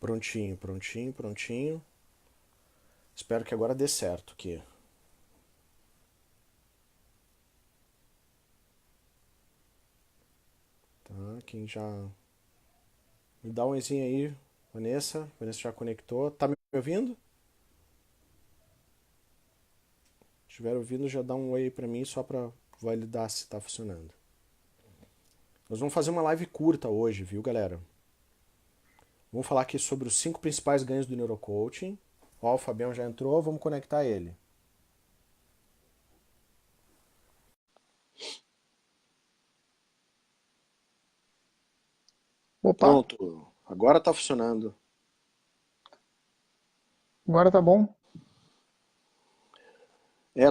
Prontinho, prontinho, prontinho. Espero que agora dê certo aqui. Tá, quem já... Me dá um oizinho aí, Vanessa. Vanessa já conectou. Tá me ouvindo? Se estiver ouvindo, já dá um oi aí pra mim, só pra validar se tá funcionando. Nós vamos fazer uma live curta hoje, viu, galera? Vamos falar aqui sobre os 5 principais ganhos do neurocoaching. Ó, o Fabião já entrou, vamos conectar ele. Opa, Pronto, agora tá funcionando. agora tá bom?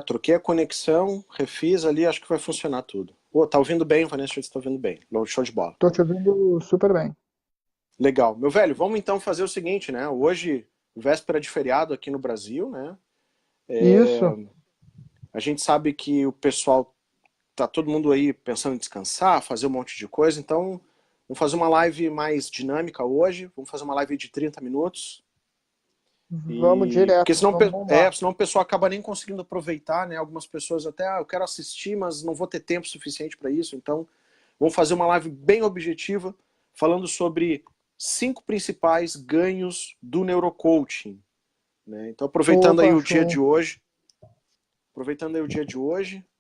Troquei a conexão, refiz ali, acho que vai funcionar tudo. Ô, tá ouvindo bem, Vanessa? Você tá ouvindo bem. Show de bola. Tô te ouvindo super bem. Legal. Meu velho, vamos então fazer o seguinte, né? Hoje, véspera de feriado aqui no Brasil, né? Isso. A gente sabe que o pessoal tá todo mundo aí pensando em descansar, fazer um monte de coisa, então vamos fazer uma live mais dinâmica hoje. Vamos fazer uma live de 30 minutos. Vamos E porque direto, senão, vamos bombar. senão o pessoal acaba nem conseguindo aproveitar, né? Algumas pessoas até, eu quero assistir, mas não vou ter tempo suficiente para isso. Então, vamos fazer uma live bem objetiva, falando sobre 5 principais ganhos do neurocoaching, né? Então, Opa, show. aproveitando aí o dia de hoje,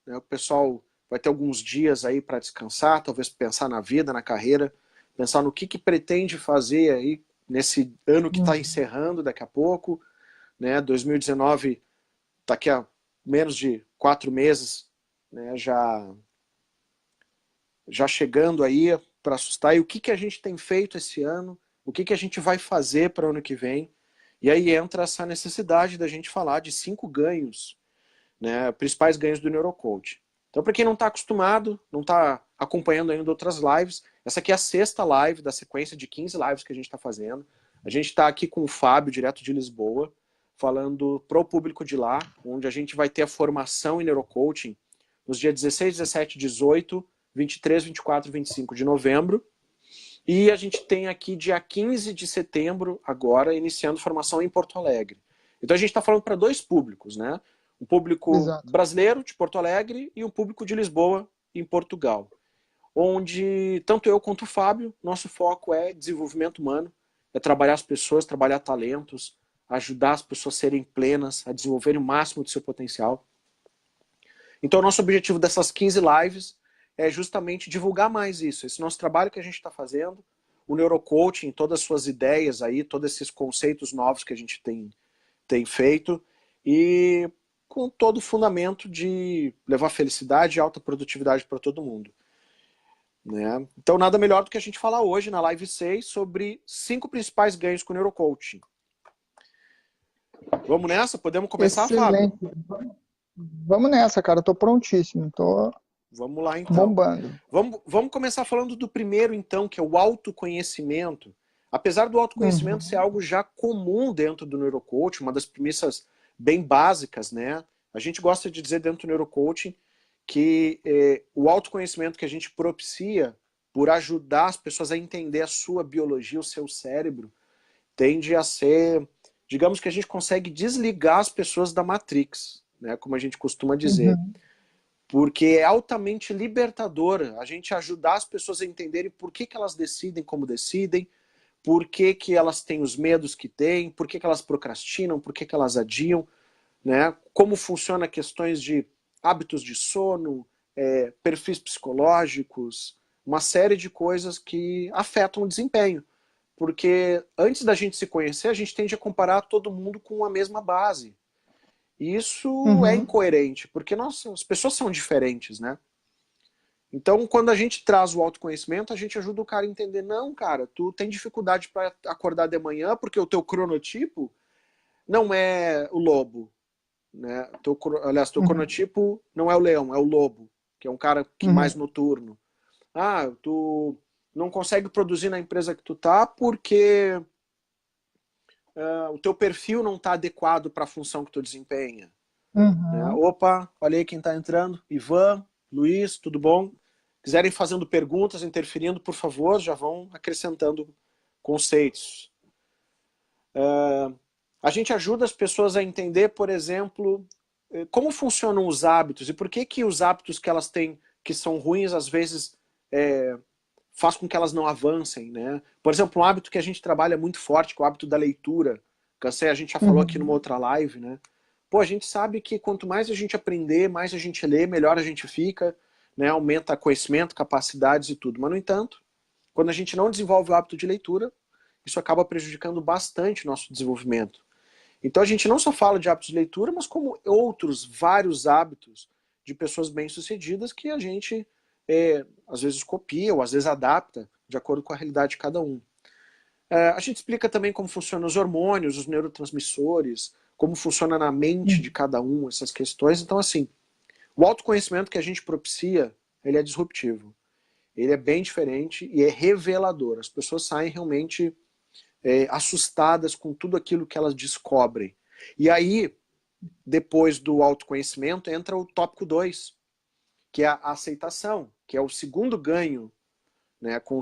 né? O pessoal vai ter alguns dias aí para descansar, talvez pensar na vida, na carreira, pensar no que pretende fazer aí nesse ano que está Uhum. encerrando daqui a pouco, né? 2019 daqui a menos de 4 meses, né? Já chegando aí para assustar. E o que a gente tem feito esse ano? O que a gente vai fazer para o ano que vem? E aí entra essa necessidade da gente falar de 5 ganhos, né? Principais ganhos do Neurocoach. Então, para quem não está acostumado, não está acompanhando ainda outras lives, essa aqui é a 6ª live da sequência de 15 lives que a gente está fazendo. A gente está aqui com o Fábio, direto de Lisboa, falando para o público de lá, onde a gente vai ter a formação em neurocoaching nos dias 16, 17, 18, 23, 24 e 25 de novembro. E a gente tem aqui dia 15 de setembro, agora, iniciando formação em Porto Alegre. Então a gente está falando para 2 públicos, né? Um público Exato. brasileiro, de Porto Alegre, e um público de Lisboa, em Portugal. Onde tanto eu quanto o Fábio, nosso foco é desenvolvimento humano, é trabalhar as pessoas, trabalhar talentos, ajudar as pessoas a serem plenas, a desenvolverem o máximo do seu potencial. Então, o nosso objetivo dessas 15 lives é justamente divulgar mais isso, esse nosso trabalho que a gente está fazendo, o neurocoaching, todas as suas ideias aí, todos esses conceitos novos que a gente tem feito, e com todo o fundamento de levar felicidade e alta produtividade para todo mundo, né? Então, nada melhor do que a gente falar hoje na live 6 sobre 5 principais ganhos com o neurocoaching. Vamos nessa? Podemos começar, Fábio? Excelente. Vamos nessa, cara. Tô prontíssimo. Tô Vamos lá, então. bombando. Vamos começar falando do primeiro, então, que é o autoconhecimento. Apesar do autoconhecimento ser Uhum. algo já comum dentro do neurocoaching, uma das premissas bem básicas, né? A gente gosta de dizer dentro do neurocoaching que o autoconhecimento que a gente propicia por ajudar as pessoas a entender a sua biologia, o seu cérebro, tende a ser, digamos que a gente consegue desligar as pessoas da Matrix, né? Como a gente costuma dizer, Uhum. porque é altamente libertadora a gente ajudar as pessoas a entenderem por que elas decidem como decidem, por que elas têm os medos que têm, por que elas procrastinam, por que elas adiam, né? Como funciona questões de hábitos de sono, perfis psicológicos, uma série de coisas que afetam o desempenho. Porque antes da gente se conhecer, a gente tende a comparar todo mundo com a mesma base. E isso é Uhum. incoerente, porque as pessoas são diferentes, né? Então, quando a gente traz o autoconhecimento, a gente ajuda o cara a entender, não, cara, tu tem dificuldade para acordar de manhã porque o teu cronotipo não é o lobo, né? Aliás, teu Uhum. cronotipo não é o leão, é o lobo, que é um cara que mais Uhum. noturno. Ah, tu não consegue produzir na empresa que tu tá porque o teu perfil não está adequado para a função que tu desempenha. Né? Uhum. Opa, olha aí quem está entrando. Ivan, Luiz, tudo bom? Quiserem fazendo perguntas, interferindo, por favor, já vão acrescentando conceitos. A gente ajuda as pessoas a entender, por exemplo, como funcionam os hábitos e por que que os hábitos que elas têm, que são ruins, às vezes faz com que elas não avancem, né? Por exemplo, um hábito que a gente trabalha muito forte, que é o hábito da leitura. Cansei, a gente já falou aqui numa Uhum. outra live, né? Pô, a gente sabe que quanto mais a gente aprender, mais a gente lê, melhor a gente fica, né? Aumenta conhecimento, capacidades e tudo. Mas, no entanto, quando a gente não desenvolve o hábito de leitura, isso acaba prejudicando bastante o nosso desenvolvimento. Então a gente não só fala de hábitos de leitura, mas como outros vários hábitos de pessoas bem-sucedidas que a gente às vezes copia ou às vezes adapta de acordo com a realidade de cada um. A gente explica também como funcionam os hormônios, os neurotransmissores, como funciona na mente de cada um essas questões. Então, assim, o autoconhecimento que a gente propicia, ele é disruptivo. Ele é bem diferente e é revelador. As pessoas saem realmente assustadas com tudo aquilo que elas descobrem. E aí, depois do autoconhecimento, entra o tópico 2, que é a aceitação, que é o segundo ganho, né, com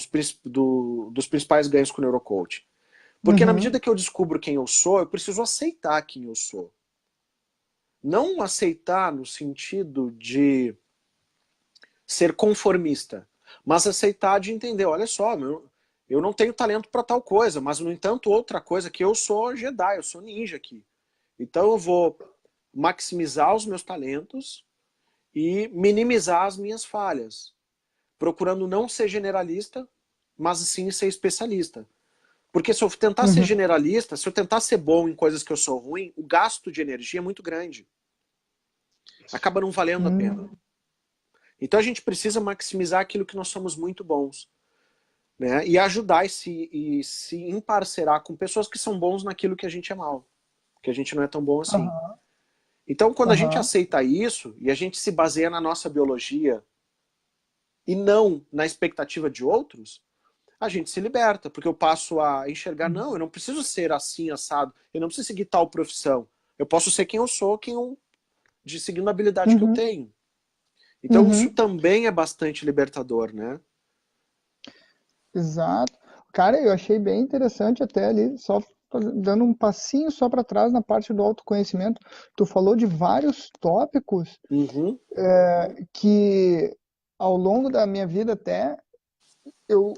dos principais ganhos com o neurocoach. Porque na Uhum. medida que eu descubro quem eu sou, eu preciso aceitar quem eu sou. Não aceitar no sentido de ser conformista, mas aceitar de entender, olha só, eu não tenho talento para tal coisa, mas no entanto outra coisa que eu sou Jedi, eu sou ninja aqui. Então eu vou maximizar os meus talentos e minimizar as minhas falhas, procurando não ser generalista, mas sim ser especialista. Porque se eu tentar ser Uhum. generalista, se eu tentar ser bom em coisas que eu sou ruim, o gasto de energia é muito grande. Acaba não valendo a pena. Uhum. Então a gente precisa maximizar aquilo que nós somos muito bons, né? E ajudar e se emparcerar com pessoas que são bons naquilo que a gente é mal, que a gente não é tão bom assim. Aham. Então, quando a gente Aham. aceita isso e a gente se baseia na nossa biologia e não na expectativa de outros, a gente se liberta, porque eu passo a enxergar, não, eu não preciso ser assim, assado, eu não preciso seguir tal profissão. Eu posso ser quem eu sou, seguindo a habilidade que eu Uhum. tenho. Então, isso Uhum. também é bastante libertador, né? Exato. Cara, eu achei bem interessante até ali, só dando um passinho só para trás na parte do autoconhecimento. Tu falou de vários tópicos Uhum, que ao longo da minha vida até eu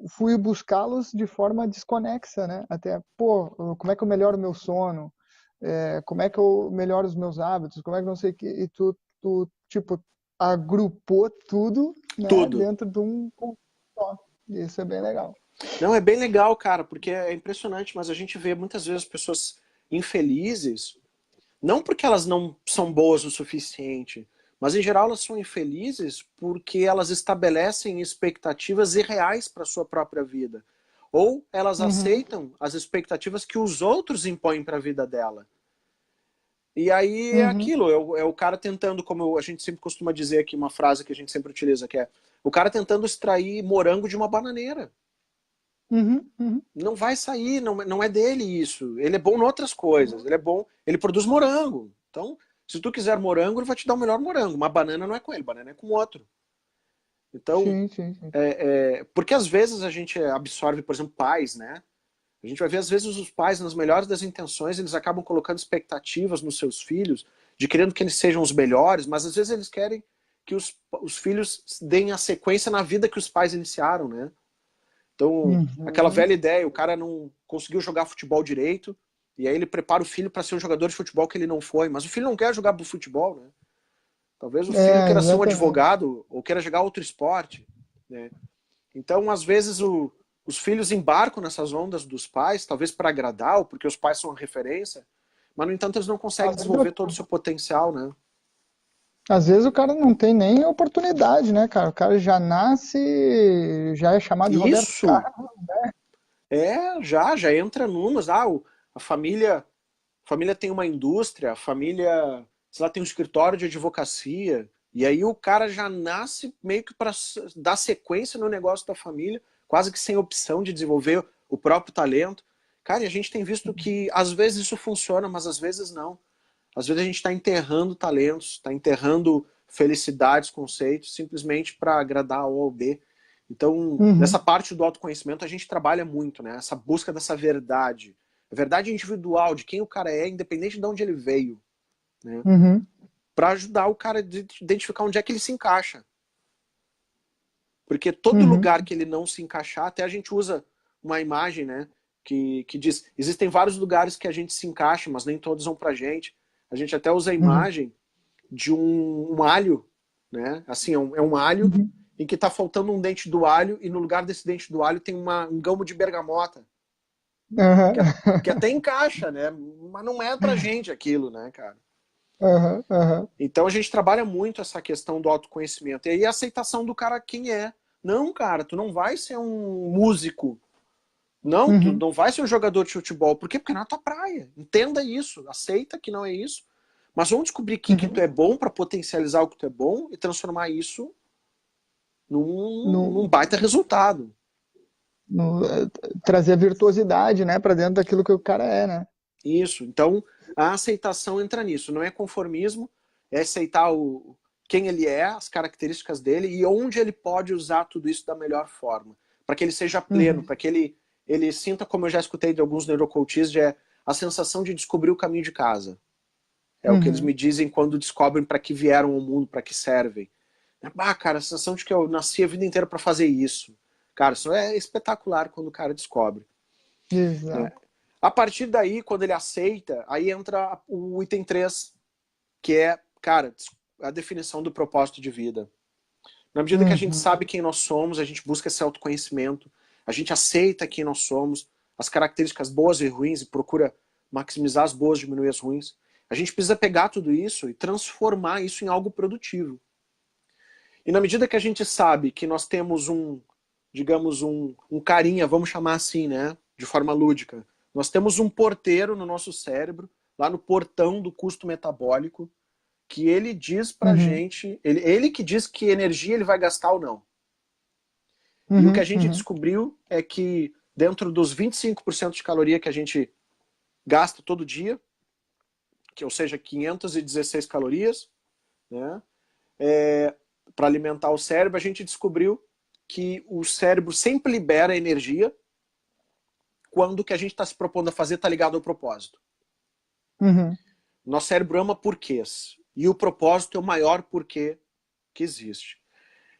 fui buscá-los de forma desconexa, né? Até, pô, como é que eu melhoro o meu sono? Como é que eu melhoro os meus hábitos? Como é que não sei o que? E tu, tipo, agrupou tudo, né, tudo. dentro de um ponto só. Isso é bem legal. Não, é bem legal, cara, porque é impressionante, mas a gente vê muitas vezes pessoas infelizes, não porque elas não são boas o suficiente, mas em geral elas são infelizes porque elas estabelecem expectativas irreais para sua própria vida. Ou elas Uhum, aceitam as expectativas que os outros impõem para a vida dela. E aí é uhum, aquilo, é o cara tentando, como a gente sempre costuma dizer aqui, uma frase que a gente sempre utiliza, que é o cara tentando extrair morango de uma bananeira. uhum, uhum. Não vai sair, não é dele isso. Ele é bom em outras coisas. Ele é bom, ele produz morango. Então, se tu quiser morango, ele vai te dar o melhor morango. Uma banana não é com ele, banana é com outro. Então, Sim, sim, sim. porque às vezes a gente absorve, por exemplo, pais, né? A gente vai ver às vezes os pais, nas melhores das intenções, eles acabam colocando expectativas nos seus filhos, de querendo que eles sejam os melhores, mas às vezes eles querem que os filhos deem a sequência na vida que os pais iniciaram, né? Então, aquela Uhum. velha ideia, o cara não conseguiu jogar futebol direito, e aí ele prepara o filho para ser um jogador de futebol que ele não foi, mas o filho não quer jogar futebol, né? Talvez o filho queira ser um Exatamente. advogado ou queira jogar outro esporte, né? Então, às vezes, os filhos embarcam nessas ondas dos pais, talvez para agradar, ou porque os pais são a referência, mas, no entanto, eles não conseguem Às vezes, desenvolver todo o seu potencial, né? às vezes o cara não tem nem oportunidade, né, cara? O cara já nasce, já é chamado de Roberto Isso Carlos. já entra numas. A família tem uma indústria, a família, sei lá, tem um escritório de advocacia, e aí o cara já nasce meio que para dar sequência no negócio da família, quase que sem opção de desenvolver o próprio talento. Cara, e a gente tem visto que às vezes isso funciona, mas às vezes não. Às vezes a gente está enterrando talentos, está enterrando felicidades, conceitos, simplesmente para agradar A ou B. Então, nessa Uhum. parte do autoconhecimento, a gente trabalha muito, né? Essa busca dessa verdade, a verdade individual de quem o cara é, independente de onde ele veio, né? Uhum. Para ajudar o cara a identificar onde é que ele se encaixa. Porque todo Uhum. lugar que ele não se encaixar, até a gente usa uma imagem, né? Que diz, existem vários lugares que a gente se encaixa, mas nem todos vão pra gente. A gente até usa a Uhum. imagem de um alho, né? Assim, é um alho Uhum. em que tá faltando um dente do alho e no lugar desse dente do alho tem um gamo de bergamota, Aham. que até encaixa, né? Mas não é pra gente aquilo, né, cara? Aham. Aham. Então a gente trabalha muito essa questão do autoconhecimento. E aí a aceitação do cara quem é. Não, cara, tu não vai ser um músico. Não, tu Uhum. não vai ser um jogador de futebol. Por quê? Porque não é tua praia. Entenda isso. Aceita que não é isso. Mas vamos descobrir que tu Uhum. é bom para potencializar o que tu é bom e transformar isso num No, baita resultado. no, trazer a virtuosidade, né, para dentro daquilo que o cara é, né? Isso. Então, a aceitação entra nisso. Não é conformismo, é aceitar quem ele é, as características dele e onde ele pode usar tudo isso da melhor forma. Para que ele seja pleno, Uhum. para que ele sinta, como eu já escutei de alguns neurocoaches, a sensação de descobrir o caminho de casa. É o que eles Uhum. me dizem quando descobrem para que vieram ao mundo, para que servem. Ah, cara, a sensação de que eu nasci a vida inteira para fazer isso. Cara, isso é espetacular quando o cara descobre. Né? Exato. A partir daí, quando ele aceita, aí entra o item 3, que é, cara, a definição do propósito de vida. Na medida que a gente Uhum. sabe quem nós somos, a gente busca esse autoconhecimento, a gente aceita quem nós somos, as características boas e ruins e procura maximizar as boas, diminuir as ruins. A gente precisa pegar tudo isso e transformar isso em algo produtivo. E na medida que a gente sabe que nós temos digamos, um carinha, vamos chamar assim, né, de forma lúdica, nós temos um porteiro no nosso cérebro, lá no portão do custo metabólico, que ele diz pra Uhum. gente, ele que diz que energia ele vai gastar ou não. E o que a Uhum. gente Uhum. descobriu é que dentro dos 25% de caloria que a gente gasta todo dia, que ou seja, 516 calorias, né, para alimentar o cérebro, a gente descobriu que o cérebro sempre libera energia quando o que a gente está se propondo a fazer está ligado ao propósito. Uhum. Nosso cérebro ama porquês. E o propósito é o maior porquê que existe.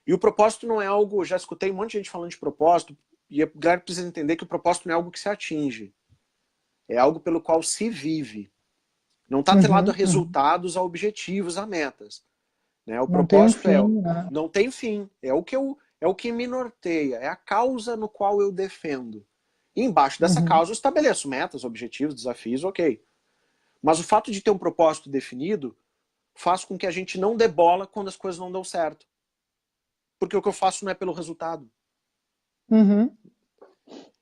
E o propósito não é algo. Já escutei um monte de gente falando de propósito, e a galera precisa entender que o propósito não é algo que se atinge. É algo pelo qual se vive. Não está atrelado a Uhum. Uhum. resultados, a objetivos, a metas. Né? O Não tem um propósito fim, né? não tem fim. É o que me norteia, é a causa no qual eu defendo. E embaixo dessa Uhum. causa eu estabeleço metas, objetivos, desafios, ok. Mas o fato de ter um propósito definido faz com que a gente não dê bola quando as coisas não dão certo. Porque o que eu faço não é pelo resultado. Uhum.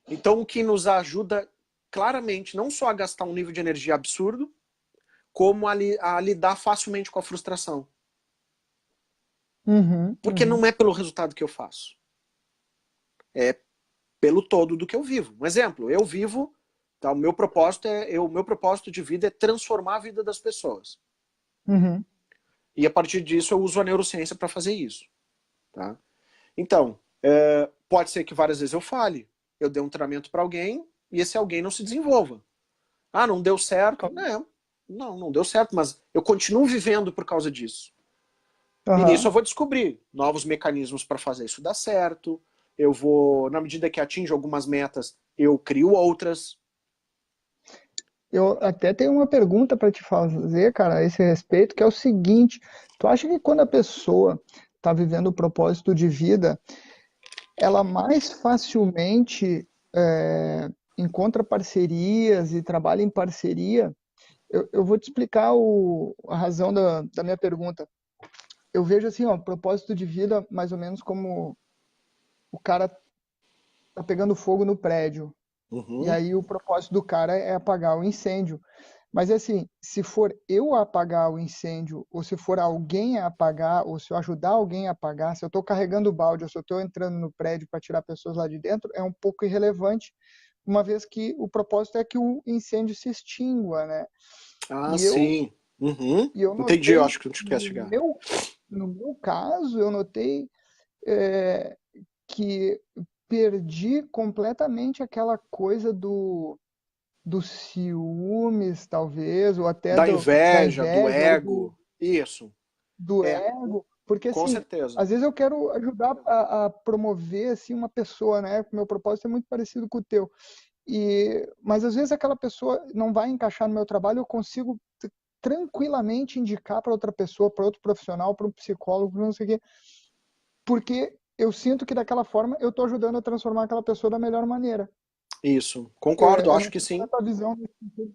Então, o que nos ajuda claramente não só a gastar um nível de energia absurdo, como a lidar facilmente com a frustração. Uhum. Porque Uhum. não é pelo resultado que eu faço. É pelo todo do que eu vivo. Um exemplo, eu vivo, tá, o meu propósito de vida é transformar a vida das pessoas. Uhum. E a partir disso eu uso a neurociência para fazer isso. Tá? Então, pode ser que várias vezes eu fale. Eu dei um treinamento para alguém e esse alguém não se desenvolva. Ah, não deu certo? Não deu certo, mas eu continuo vivendo por causa disso. E nisso Aham. eu vou descobrir novos mecanismos para fazer isso dar certo. Eu vou, na medida que atinjo algumas metas, eu crio outras. Eu até tenho uma pergunta para te fazer, cara, a esse respeito, que é o seguinte: tu acha que quando a pessoa está vivendo o propósito de vida, ela mais facilmente encontra parcerias e trabalha em parceria? Eu vou te explicar a razão da minha pergunta. Eu vejo assim, ó, propósito de vida mais ou menos como o cara tá pegando fogo no prédio. E Uhum. aí o propósito do cara é apagar o incêndio. Mas assim, se for eu a apagar o incêndio, ou se for alguém a apagar, ou se eu ajudar alguém a apagar, se eu estou carregando o balde, ou se eu estou entrando no prédio para tirar pessoas lá de dentro, é um pouco irrelevante, uma vez que o propósito é que o incêndio se extingua, né? Ah, E eu, sim. Uhum. e eu Entendi, eu notei, acho que onde tu quer chegar. no meu caso, eu notei é, que perdi completamente aquela coisa do do ciúmes, talvez, ou até Da da inveja, do inveja, ou ego. Isso. do É, ego, porque com assim, certeza. às vezes eu quero ajudar a promover assim uma pessoa, né? Meu propósito é muito parecido com o teu. Mas às vezes aquela pessoa não vai encaixar no meu trabalho, eu consigo tranquilamente indicar para outra pessoa, para outro profissional, para um psicólogo, não sei o quê, porque eu sinto que daquela forma eu estou ajudando a transformar aquela pessoa da melhor maneira. Isso. Concordo, Eu acho não que sei qual é sim. a tua visão nesse sentido.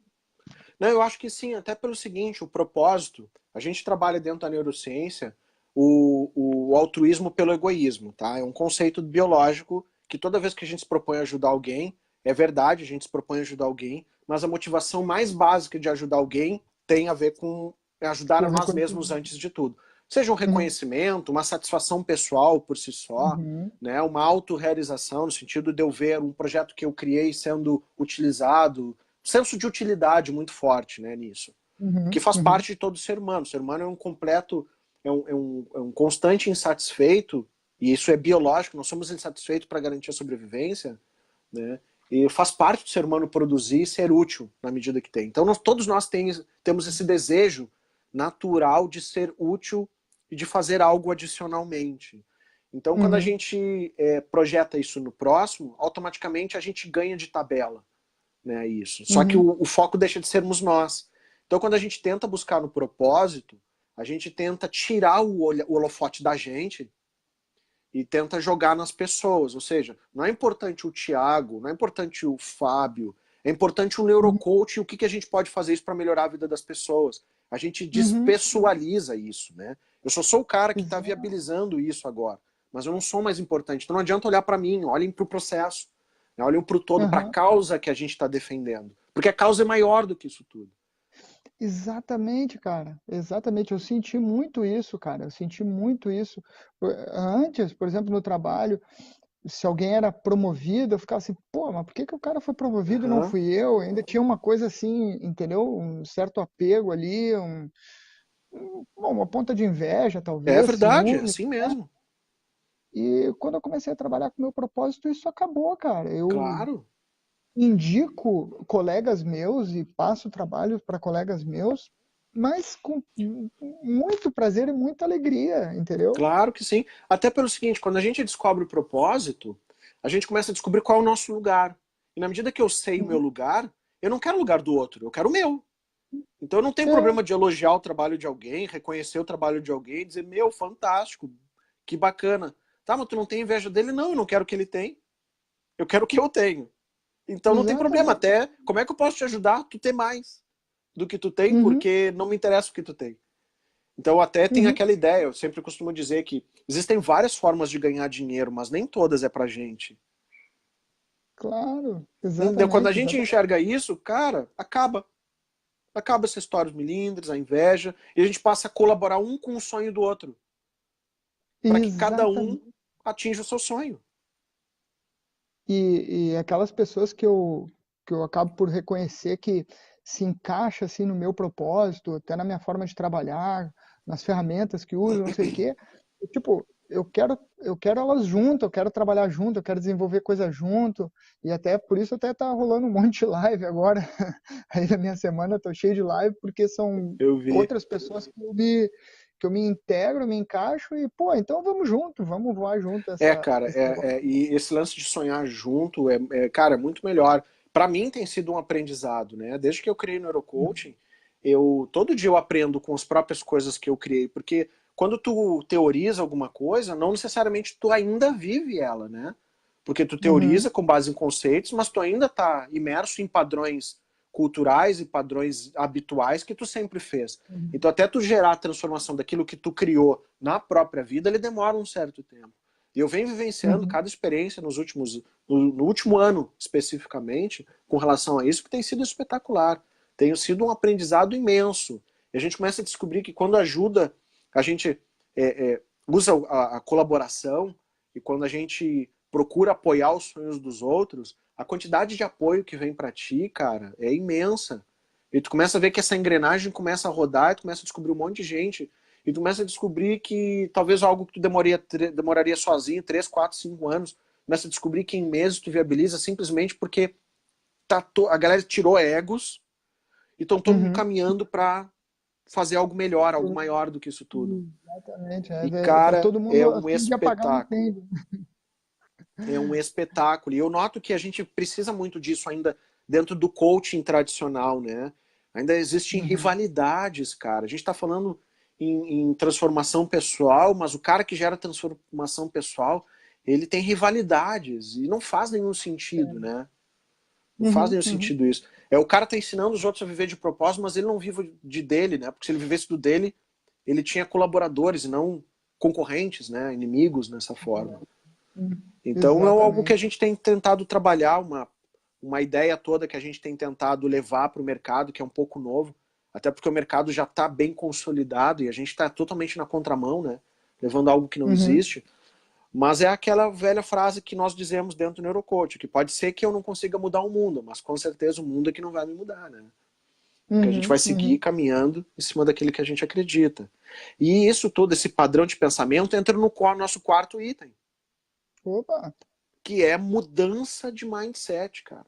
Não, eu acho que sim, até pelo seguinte, o propósito, a gente trabalha dentro da neurociência o altruísmo pelo egoísmo, tá? É um conceito biológico que toda vez que a gente se propõe a ajudar alguém, é verdade, a gente se propõe a ajudar alguém, mas a motivação mais básica de ajudar alguém tem a ver com ajudar Com a o nós mesmos reconhecimento. antes de tudo. Seja um Uhum, reconhecimento, uma satisfação pessoal por si só, uhum, né? Uma autorrealização, no sentido de eu ver um projeto que eu criei sendo utilizado, senso de utilidade muito forte, né, nisso. uhum, Que faz uhum, parte de todo ser humano. O ser humano é um completo, é um constante insatisfeito, e isso é biológico, nós somos insatisfeitos para garantir a sobrevivência, né? E faz parte do ser humano produzir e ser útil na medida que tem. Então, todos nós temos esse desejo natural de ser útil e de fazer algo adicionalmente. Então, quando a uhum, gente projeta isso no próximo, automaticamente a gente ganha de tabela, né, isso. Só que uhum, o foco deixa de sermos nós. Então, quando a gente tenta buscar no propósito, a gente tenta tirar o holofote da gente e tenta jogar nas pessoas. Ou seja, não é importante o Tiago, não é importante o Fábio, é importante o uhum, neurocoach e o que a gente pode fazer isso para melhorar a vida das pessoas. A gente uhum. despessoaliza isso, né? Eu só sou o cara que está Exato. viabilizando isso agora, mas eu não sou mais importante. Então não adianta olhar para mim, olhem para o processo, né? Olhem para o todo, para a Uhum. causa que a gente está defendendo, porque a causa é maior do que isso tudo. Exatamente, cara. Exatamente. Eu senti muito isso, cara. Eu senti muito isso. Antes, por exemplo, no trabalho, se alguém era promovido, eu ficava assim, pô, mas por que que o cara foi promovido e não Uhum. fui eu? Ainda tinha uma coisa assim, entendeu? Um certo apego ali, bom, uma ponta de inveja, É talvez, verdade, é ciúme. assim mesmo. E quando eu comecei a trabalhar com o meu propósito, isso acabou, cara. Eu Claro, indico colegas meus e passo trabalho para colegas meus, mas com muito prazer e muita alegria, entendeu? claro que sim. Até pelo seguinte, quando a gente descobre o propósito, a gente começa a descobrir qual é o nosso lugar. E na medida que eu sei o meu Uhum. lugar, eu não quero o lugar do outro, eu quero o meu. Então eu não tenho É, problema de elogiar o trabalho de alguém, reconhecer o trabalho de alguém, dizer, meu, fantástico, que bacana. Tá, mas tu não tem inveja dele? Não, eu não quero o que ele tem. Eu quero o que eu tenho. Então não tem problema. exatamente. Até, como é que eu posso te ajudar? Tu ter mais do que tu tem, Uhum, porque não me interessa o que tu tem. Então até tem uhum, aquela ideia, eu sempre costumo dizer que existem várias formas de ganhar dinheiro, mas nem todas é pra gente. claro, Quando a exatamente, gente exatamente. enxerga isso, cara, acaba. Acaba essa história dos melindres, a inveja, e a gente passa a colaborar um com o sonho do outro, para que cada um Exatamente. atinja o seu sonho. E aquelas pessoas que eu acabo por reconhecer que se encaixa assim no meu propósito, até na minha forma de trabalhar, nas ferramentas que uso, não sei o quê. Tipo, eu quero elas junto, eu quero trabalhar junto, eu quero desenvolver coisa junto, e até por isso até tá rolando um monte de live agora. Aí na minha semana eu tô cheio de live porque são Eu vi. outras pessoas que eu me integro, me encaixo e, pô, então vamos junto, vamos voar junto Cara, esse negócio. e esse lance de sonhar junto cara, é muito melhor. Para mim tem sido um aprendizado, né? Desde que eu criei neurocoaching, todo dia eu aprendo com as próprias coisas que eu criei, porque quando tu teoriza alguma coisa, não necessariamente tu ainda vive ela, né? Porque tu Uhum, teoriza com base em conceitos, mas tu ainda está imerso em padrões culturais e padrões habituais que tu sempre fez. uhum, Então até tu gerar a transformação daquilo que tu criou na própria vida, ele demora um certo tempo. E eu venho vivenciando uhum, cada experiência no último ano especificamente, com relação a isso, que tem sido espetacular. Tem sido um aprendizado imenso. E a gente começa a descobrir que quando ajuda, a gente usa a colaboração, e quando a gente procura apoiar os sonhos dos outros, a quantidade de apoio que vem para ti, cara, é imensa. E tu começa a ver que essa engrenagem começa a rodar, e tu começa a descobrir um monte de gente, e tu começa a descobrir que talvez algo que tu demoraria sozinho 3, 4, 5 anos, começa a descobrir que em meses tu viabiliza simplesmente porque a galera tirou egos e estão todo mundo Uhum. caminhando para fazer algo melhor, algo maior do que isso tudo. Exatamente. E, Tá cara, todo é mundo a um fim de apagar o espetáculo. incêndio. É um espetáculo. E eu noto que a gente precisa muito disso ainda dentro do coaching tradicional, né? Ainda existem Uhum. rivalidades, cara. A gente está falando em transformação pessoal, mas o cara que gera transformação pessoal, ele tem rivalidades e não faz nenhum sentido, né? Não faz Uhum. nenhum Uhum. sentido isso. O cara tá ensinando os outros a viver de propósito, mas ele não vive de dele, né? Porque se ele vivesse do dele, ele tinha colaboradores e não concorrentes, né? Inimigos nessa forma. Uhum. Então é algo que a Exatamente. gente tem tentado trabalhar, uma ideia toda que a gente tem tentado levar para o mercado, que é um pouco novo, até porque o mercado já está bem consolidado e a gente está totalmente na contramão, né? Levando algo que não Uhum. existe. Mas é aquela velha frase que nós dizemos dentro do Neurocoach, que pode ser que eu não consiga mudar o mundo, mas com certeza o mundo é que não vai me mudar, né? Porque a gente vai Uhum. seguir Uhum. caminhando em cima daquele que a gente acredita. E isso todo, esse padrão de pensamento, entra no nosso quarto item, Opa, que é mudança de mindset, cara.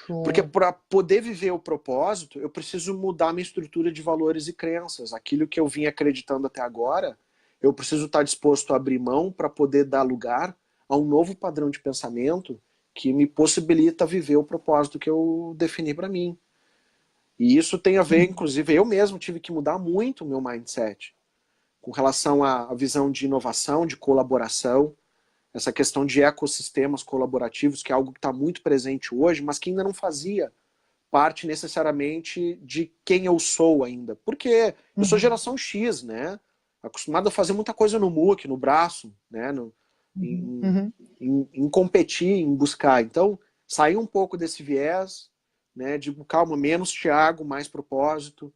Porque show. para poder viver o propósito, eu preciso mudar minha estrutura de valores e crenças. Aquilo que eu vim acreditando até agora, eu preciso estar disposto a abrir mão para poder dar lugar a um novo padrão de pensamento que me possibilita viver o propósito que eu defini para mim. E isso tem a ver, Uhum. inclusive, eu mesmo tive que mudar muito o meu mindset com relação à visão de inovação, de colaboração, essa questão de ecossistemas colaborativos, que é algo que está muito presente hoje, mas que ainda não fazia parte necessariamente de quem eu sou ainda. Porque eu sou Uhum. geração X, né? Acostumado a fazer muita coisa no MOOC, no braço, né? Uhum. Em, Uhum. em competir, em buscar. Então, sair um pouco desse viés, né? De calma, menos Thiago, mais propósito.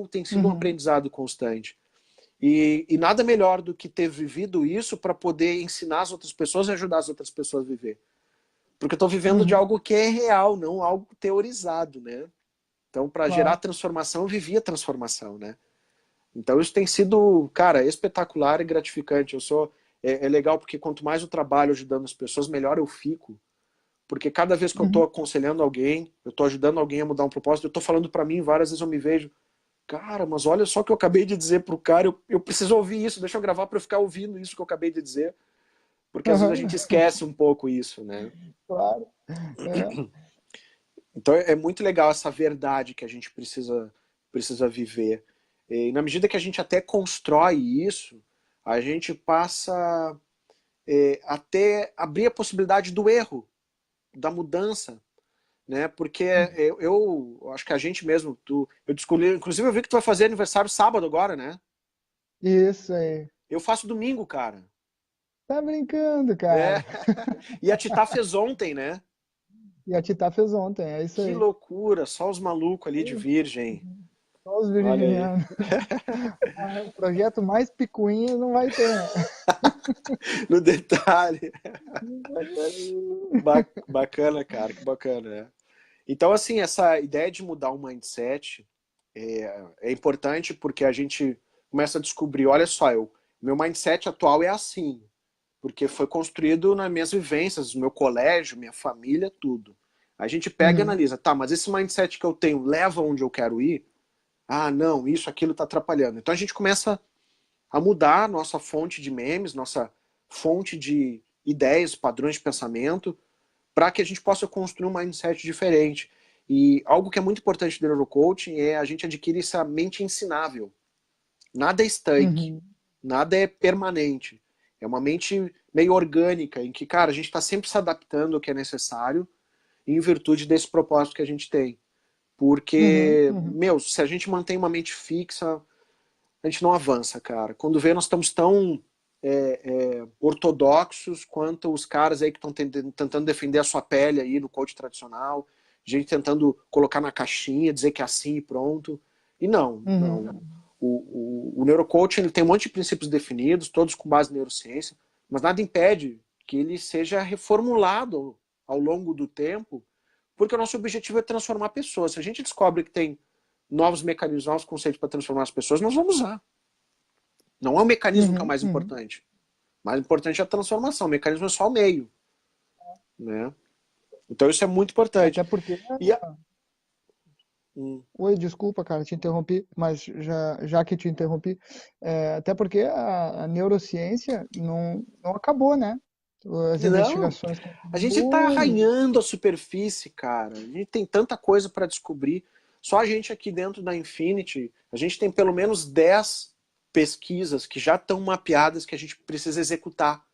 Tem sido um Uhum. aprendizado constante. E nada melhor do que ter vivido isso para poder ensinar as outras pessoas e ajudar as outras pessoas a viver. Porque eu estou vivendo de Uhum. algo que é real, não algo teorizado, né? Então, para gerar Claro. transformação, eu vivi a transformação, né? Então, isso tem sido, cara, espetacular e gratificante. É legal porque quanto mais eu trabalho ajudando as pessoas, melhor eu fico. Porque cada vez que eu estou Uhum. aconselhando alguém, eu estou ajudando alguém a mudar um propósito, eu estou falando para mim, várias vezes eu me vejo, cara, mas olha só o que eu acabei de dizer pro cara, eu preciso ouvir isso, deixa eu gravar para eu ficar ouvindo isso que eu acabei de dizer. Porque às vezes a Uhum. gente esquece um pouco isso, né? Claro. É. Então é muito legal essa verdade que a gente precisa viver. E na medida que a gente até constrói isso, a gente passa até abrir a possibilidade do erro, da mudança, né? Porque eu acho que a gente mesmo, eu descobri, inclusive eu vi que tu vai fazer aniversário sábado agora, né? Isso aí. Eu faço domingo, cara. Tá brincando, É. cara. E a Tita fez ontem, né? E a Tita fez ontem, é isso Que aí. loucura, só os malucos ali de virgem. Só os Olha aí. virginianos. Ah, o projeto mais picuinha não vai ter, né? No detalhe. Bacana, cara, que bacana, né? Então, assim, essa ideia de mudar o mindset é importante porque a gente começa a descobrir, olha só, meu mindset atual é assim, porque foi construído nas minhas vivências, no meu colégio, minha família, tudo. A gente pega e Uhum. analisa, tá, mas esse mindset que eu tenho leva onde eu quero ir? Ah, não, isso, aquilo tá atrapalhando. Então a gente começa a mudar nossa fonte de memes, nossa fonte de ideias, padrões de pensamento, para que a gente possa construir um mindset diferente. E algo que é muito importante do neurocoaching é a gente adquirir essa mente ensinável. Nada é estanque, Uhum. nada é permanente. É uma mente meio orgânica, em que, cara, a gente está sempre se adaptando ao que é necessário em virtude desse propósito que a gente tem. Uhum. Porque, Uhum. meu, se a gente mantém uma mente fixa, a gente não avança, cara. Quando vê, nós estamos tão ortodoxos quanto os caras aí que estão tentando defender a sua pele aí no coach tradicional, gente tentando colocar na caixinha, dizer que é assim e pronto. E não, Uhum. não. O neurocoaching ele tem um monte de princípios definidos, todos com base em neurociência, mas nada impede que ele seja reformulado ao longo do tempo, porque o nosso objetivo é transformar pessoas. Se a gente descobre que tem novos mecanismos, novos conceitos para transformar as pessoas, nós vamos usar. Não é o mecanismo que é o Uhum. mais Uhum. importante. O mais importante é a transformação. O mecanismo é só o meio, né? Então isso é muito importante. Até porque E a... Hum. Oi, desculpa, cara, te interrompi, mas já que te interrompi, até porque a neurociência não acabou, né? As Não, investigações a gente está continuam e... arranhando a superfície, cara. A gente tem tanta coisa para descobrir. Só a gente aqui dentro da Infinity, a gente tem pelo menos 10 pesquisas que já estão mapeadas que a gente precisa executar.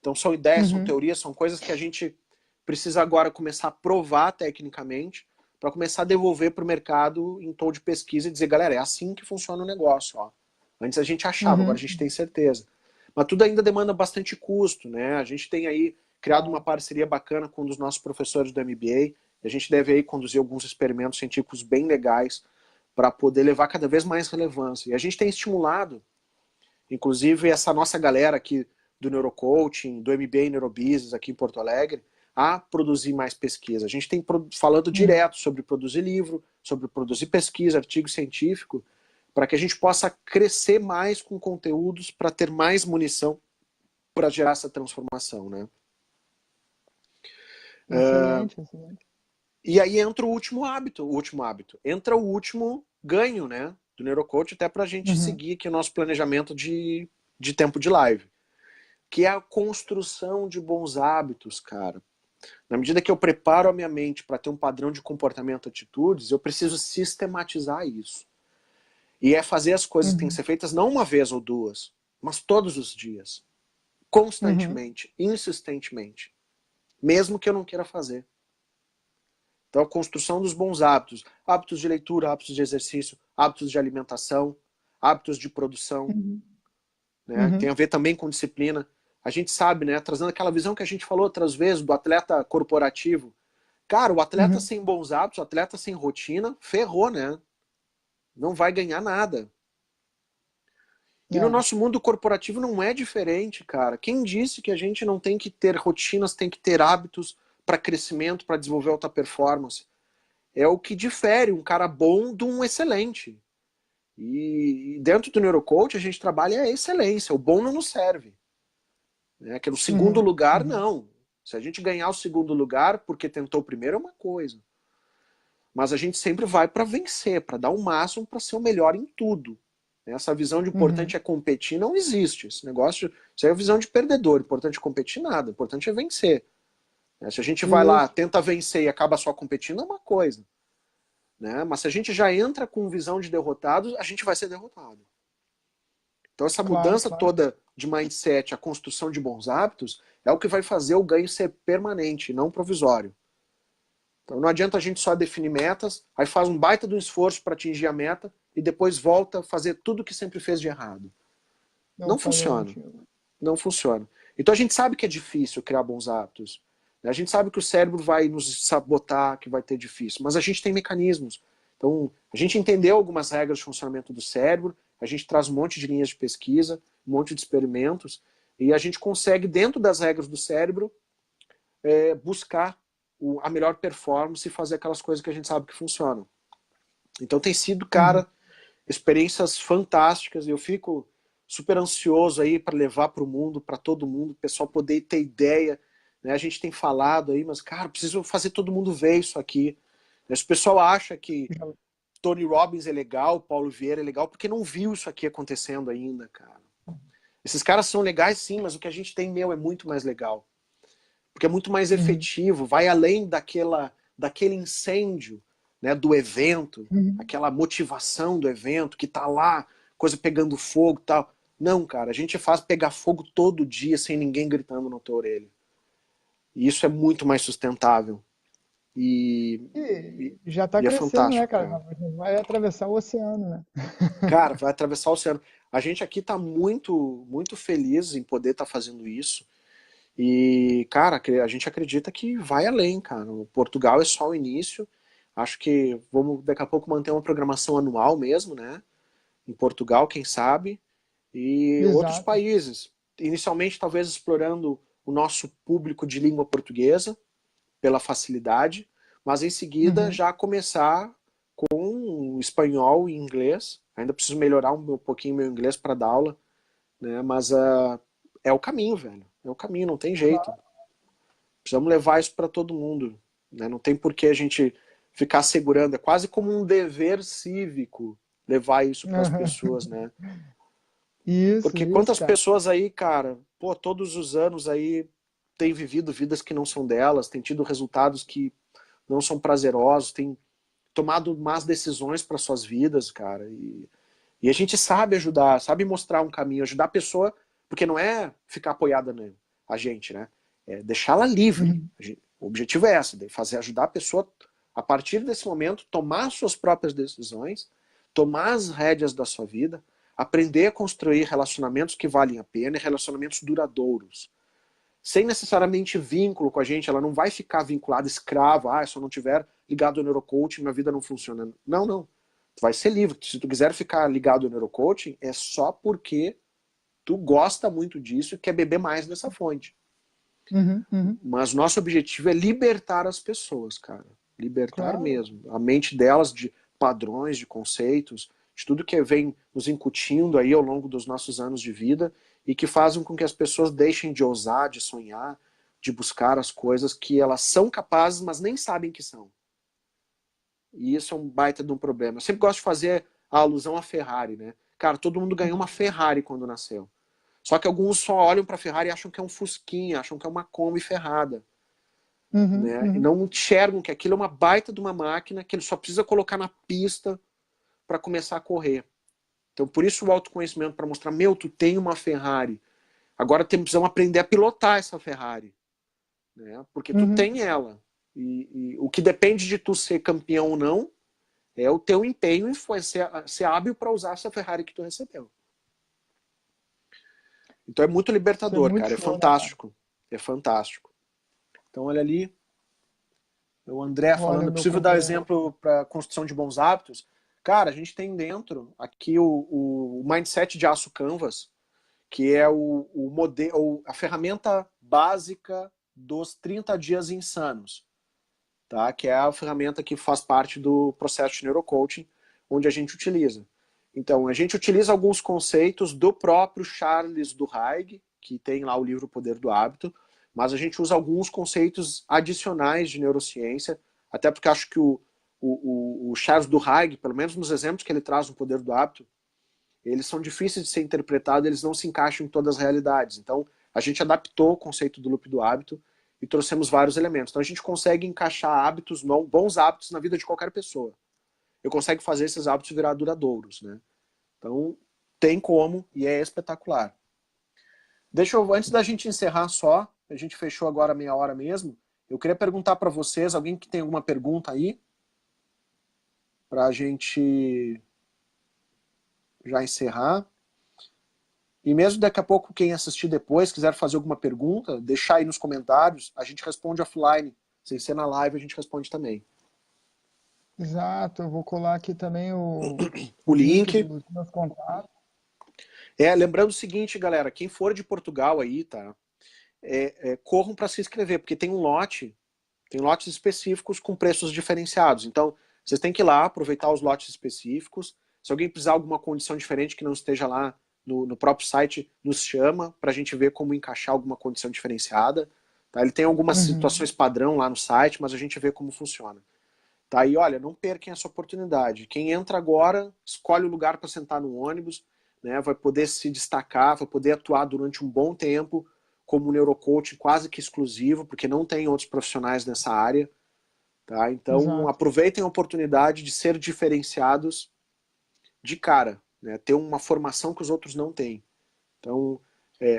Então são ideias, são Uhum, teorias, são coisas que a gente precisa agora começar a provar tecnicamente para começar a devolver para o mercado em tom de pesquisa e dizer, galera, é assim que funciona o negócio. Ó. Antes a gente achava, agora a uhum, gente tem certeza. Mas tudo ainda demanda bastante custo, né? A gente tem aí criado uma claro. parceria bacana com um dos nossos professores do MBA, e a gente deve aí conduzir alguns experimentos científicos bem legais para poder levar cada vez mais relevância. E a gente tem estimulado, inclusive, essa nossa galera aqui do Neurocoaching, do MBA Neurobusiness aqui em Porto Alegre, a produzir mais pesquisa. A gente tem falando Uhum, direto sobre produzir livro, sobre produzir pesquisa, artigo científico, para que a gente possa crescer mais com conteúdos para ter mais munição para gerar essa transformação, né? excelente, excelente. E aí entra o último hábito, entra o último ganho, né, do Neurocoach, até para a gente Uhum, seguir aqui o nosso planejamento de tempo de live, que é a construção de bons hábitos, cara. Na medida que eu preparo a minha mente para ter um padrão de comportamento, atitudes, eu preciso sistematizar isso. E é fazer as coisas que têm que uhum, ser feitas não uma vez ou duas, mas todos os dias, uhum, constantemente, insistentemente, mesmo que eu não queira fazer. Então, a construção dos bons hábitos, hábitos de leitura, hábitos de exercício, hábitos de alimentação, hábitos de produção, uhum, né? Tem uhum, a ver também com disciplina. A gente sabe, né, trazendo aquela visão que a gente falou outras vezes do atleta corporativo. Cara, o atleta uhum. sem bons hábitos, o atleta sem rotina, ferrou, né? Não vai ganhar nada. E no É, nosso mundo corporativo não é diferente, cara. Quem disse que a gente não tem que ter rotinas, tem que ter hábitos para crescimento, para desenvolver alta performance? É o que difere um cara bom de um excelente. E dentro do Neurocoach a gente trabalha a excelência. O bom não nos serve. Né? Que no segundo uhum, lugar, uhum, não. Se a gente ganhar o segundo lugar porque tentou o primeiro, é uma coisa. Mas a gente sempre vai para vencer, para dar o máximo, para ser o melhor em tudo. Essa visão de importante uhum. é competir não existe. Esse negócio, isso é a visão de perdedor. Importante é competir nada. Importante é vencer. Se a gente vai lá, Isso, tenta vencer e acaba só competindo, é uma coisa. Né? Mas se a gente já entra com visão de derrotados, a gente vai ser derrotado. Então essa claro, mudança claro. toda de mindset, a construção de bons hábitos, é o que vai fazer o ganho ser permanente, não provisório. Então não adianta a gente só definir metas, aí faz um baita do esforço para atingir a meta e depois volta a fazer tudo que sempre fez de errado. Não Não fazer a funciona. rotina. Não funciona. Então a gente sabe que é difícil criar bons hábitos. A gente sabe que o cérebro vai nos sabotar, que vai ter difícil, mas a gente tem mecanismos. Então, a gente entendeu algumas regras de funcionamento do cérebro, a gente traz um monte de linhas de pesquisa, um monte de experimentos, e a gente consegue, dentro das regras do cérebro, buscar a melhor performance e fazer aquelas coisas que a gente sabe que funcionam. Então tem sido, Uhum. cara, experiências fantásticas, e eu fico super ansioso aí para levar para o mundo, para todo mundo, o pessoal poder ter ideia. Né? A gente tem falado aí, mas, cara, preciso fazer todo mundo ver isso aqui. Se o pessoal acha que Já- Tony Robbins é legal, Paulo Vieira é legal, porque não viu isso aqui acontecendo ainda, cara. Esses caras são legais sim, mas o que a gente tem, meu, é muito mais legal. Porque é muito mais Uhum. efetivo, vai além daquele incêndio, né, do evento, Uhum. aquela motivação do evento, que tá lá, coisa pegando fogo e tal. Não, cara, a gente faz pegar fogo todo dia sem ninguém gritando na tua orelha. E isso é muito mais sustentável. E, e, E já está e é crescendo, né, fantástico, cara? cara. Vai atravessar o oceano, né? Cara, vai atravessar o oceano. A gente aqui tá muito, muito feliz em poder estar fazendo isso. E, cara, a gente acredita que vai além, cara. O Portugal é só o início. Acho que vamos daqui a pouco manter uma programação anual mesmo, né? Em Portugal, quem sabe, e outros Exato. países. Inicialmente, talvez explorando o nosso público de língua portuguesa, pela facilidade, mas em seguida Uhum. já começar com espanhol e inglês. Ainda preciso melhorar um pouquinho meu inglês para dar aula, né? Mas é o caminho, velho. É o caminho, não tem jeito. Claro. Precisamos levar isso para todo mundo. né? Não tem por que a gente ficar segurando. É quase como um dever cívico levar isso para as Aham. pessoas, né? Porque Isso, quantas cara. pessoas aí, cara, pô, todos os anos aí têm vivido vidas que não são delas, têm tido resultados que não são prazerosos, têm tomado más decisões para suas vidas, cara. E a gente sabe ajudar, sabe mostrar um caminho, ajudar a pessoa, porque não é ficar apoiada a gente, né? É deixá-la livre. Uhum. O objetivo é esse, fazer ajudar a pessoa a partir desse momento tomar suas próprias decisões, tomar as rédeas da sua vida, aprender a construir relacionamentos que valem a pena e relacionamentos duradouros. Sem necessariamente vínculo com a gente, ela não vai ficar vinculada, escrava, se eu não tiver ligado ao neurocoaching, minha vida não funciona. Não, não. Tu vai ser livre. Se tu quiser ficar ligado ao neurocoaching, é só porque tu gosta muito disso e quer beber mais dessa fonte. Uhum, uhum. Mas nosso objetivo é libertar as pessoas, cara. Libertar Claro. mesmo. A mente delas de padrões, de conceitos, de tudo que vem nos incutindo aí ao longo dos nossos anos de vida e que fazem com que as pessoas deixem de ousar, de sonhar, de buscar as coisas que elas são capazes, mas nem sabem que são. E isso é um baita de um problema. Eu sempre gosto de fazer a alusão à Ferrari, né? Cara, todo mundo ganhou uma Ferrari quando nasceu. Só que alguns só olham para a Ferrari e acham que é um Fusquinha, acham que é uma Kombi ferrada. Uhum, Né? E uhum. não enxergam que aquilo é uma baita de uma máquina que ele só precisa colocar na pista para começar a correr. Então, por isso o autoconhecimento, para mostrar, meu, tu tem uma Ferrari. Agora precisamos aprender a pilotar essa Ferrari. Né? Porque tu Uhum. tem ela. E o que depende de tu ser campeão ou não é o teu empenho e foi ser hábil para usar essa Ferrari que tu recebeu. Então é muito Isso é libertador, muito cara. É show, né, cara? fantástico. É fantástico. Então, olha ali, o André Olha falando, é o meu possível dar companheiro. exemplo para construção de bons hábitos? Cara, a gente tem dentro aqui o Mindset de Aço Canvas, que é o modelo, a ferramenta básica dos 30 dias insanos, tá? Que é a ferramenta que faz parte do processo de neurocoaching, onde a gente utiliza. Então, a gente utiliza alguns conceitos do próprio Charles Duhigg, que tem lá o livro O Poder do Hábito, mas a gente usa alguns conceitos adicionais de neurociência, até porque acho que o Charles Duhigg, pelo menos nos exemplos que ele traz no Poder do Hábito, eles são difíceis de ser interpretados, eles não se encaixam em todas as realidades. Então, a gente adaptou o conceito do loop do hábito e trouxemos vários elementos. Então, a gente consegue encaixar hábitos, bons hábitos na vida de qualquer pessoa. Eu consigo fazer esses hábitos virar duradouros, né? Então, tem como e é espetacular. Deixa eu, antes da gente encerrar só, a gente fechou agora meia hora mesmo, eu queria perguntar para vocês, alguém que tem alguma pergunta aí, para a gente já encerrar. E mesmo daqui a pouco, quem assistir depois, quiser fazer alguma pergunta, deixar aí nos comentários, a gente responde offline. Sem ser na live, a gente responde também. Exato, eu vou colar aqui também O o link link. dos meus contatos. Lembrando o seguinte, galera, quem for de Portugal aí, tá? Corram para se inscrever, porque tem lotes específicos com preços diferenciados. Então, vocês têm que ir lá, aproveitar os lotes específicos. Se alguém precisar de alguma condição diferente que não esteja lá no próprio site, nos chama para a gente ver como encaixar alguma condição diferenciada. Tá? Ele tem algumas Uhum. situações padrão lá no site, mas a gente vê como funciona. Tá? E olha, não percam essa oportunidade. Quem entra agora, escolhe o lugar para sentar no ônibus, né? Vai poder se destacar, vai poder atuar durante um bom tempo como neurocoach quase que exclusivo, porque não tem outros profissionais nessa área. Tá? Então, Exato. aproveitem a oportunidade de ser diferenciados de cara, né? Ter uma formação que os outros não têm. Então,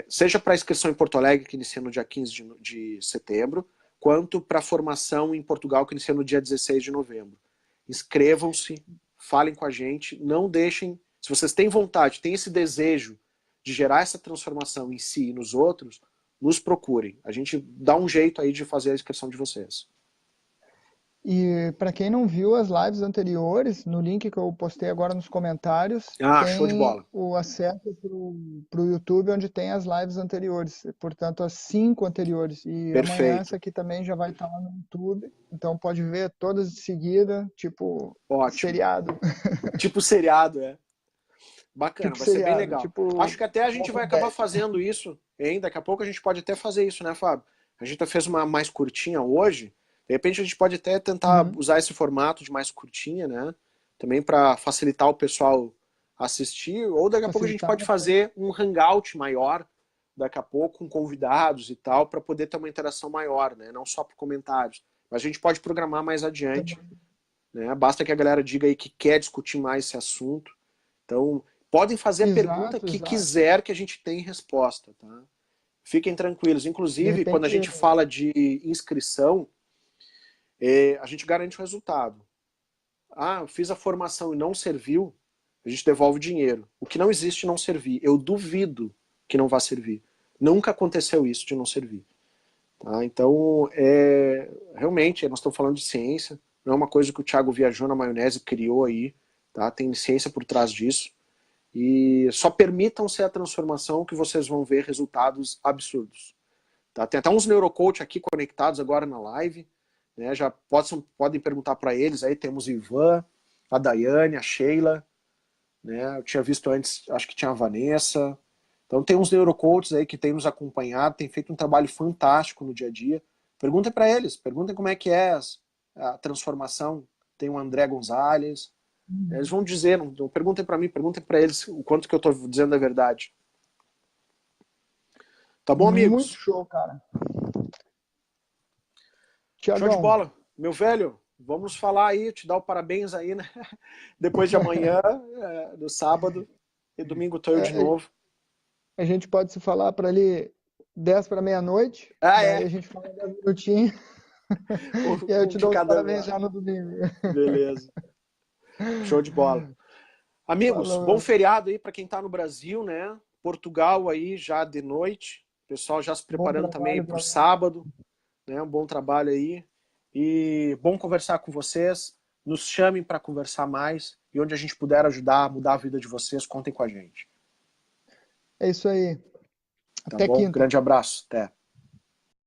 seja para a inscrição em Porto Alegre, que inicia no dia 15 de setembro, quanto para a formação em Portugal, que inicia no dia 16 de novembro. Inscrevam-se, falem com a gente, não deixem. Se vocês têm vontade, têm esse desejo de gerar essa transformação em si e nos outros, nos procurem. A gente dá um jeito aí de fazer a inscrição de vocês. E para quem não viu as lives anteriores, no link que eu postei agora nos comentários, Ah, show de tem bola. o acesso para o YouTube onde tem as lives anteriores, portanto as 5 anteriores. E amanhã Perfeito. essa aqui também já vai estar lá no YouTube, então pode ver todas de seguida, tipo Ótimo. seriado, Tipo seriado, é. Bacana, tipo vai ser bem seriado, legal. tipo Acho que até a gente vai Walking acabar Dead. fazendo isso, hein? Daqui a pouco a gente pode até fazer isso, né, Fábio? A gente fez uma mais curtinha hoje, De repente a gente pode até tentar Uhum. usar esse formato de mais curtinha, né? Também para facilitar o pessoal assistir, ou daqui a pouco a gente Facilitar, pode sim. fazer um hangout maior, daqui a pouco com convidados e tal, para poder ter uma interação maior, né? Não só por comentários. Mas a gente pode programar mais adiante, Também. né? Basta que a galera diga aí que quer discutir mais esse assunto. Então, podem fazer a pergunta Exato, que exato. quiser que a gente tem resposta, tá? Fiquem tranquilos. De Inclusive, quando a repente, gente fala de inscrição, a gente garante o resultado. Ah, eu fiz a formação e não serviu, a gente devolve o dinheiro. O que não existe não servir. Eu duvido que não vá servir. Nunca aconteceu isso de não servir. Tá? Então, realmente, nós estamos falando de ciência, não é uma coisa que o Thiago viajou na maionese e criou aí, tá? Tem ciência por trás disso. E só permitam-se a transformação que vocês vão ver resultados absurdos. Tá? Tem até uns neurocoach aqui conectados agora na live, né? Já podem perguntar para eles, aí temos o Ivan, a Daiane, a Sheila, né? Eu tinha visto antes, acho que tinha a Vanessa. Então tem uns neurocoaches aí que têm nos acompanhado, têm feito um trabalho fantástico no dia a dia. Perguntem para eles, perguntem como é que é a transformação. Tem o André Gonzalez, eles vão dizer, não perguntem para mim, perguntem para eles o quanto que eu estou dizendo a verdade. Tá bom, muito amigos? show, cara. Show de Tiagão, bola. Meu velho, vamos falar aí, te dar o parabéns aí, né? Depois de amanhã, no sábado, e domingo tô eu de é, novo. a gente pode se falar para ali 10 para meia-noite, Ah, daí é. a gente fala 10 minutinhos, e aí eu Um te de dou os cada parabéns lado. já no domingo. Beleza. Show de bola. Amigos, bom Falou. feriado aí para quem tá no Brasil, né? Portugal aí já de noite. Pessoal já se Bom preparando também trabalho para o para nós. sábado, né? Um bom trabalho aí. E bom conversar com vocês. Nos chamem para conversar mais. E onde a gente puder ajudar a mudar a vida de vocês, contem com a gente. É isso aí. Tá Até bom? quinta. Grande abraço. Até.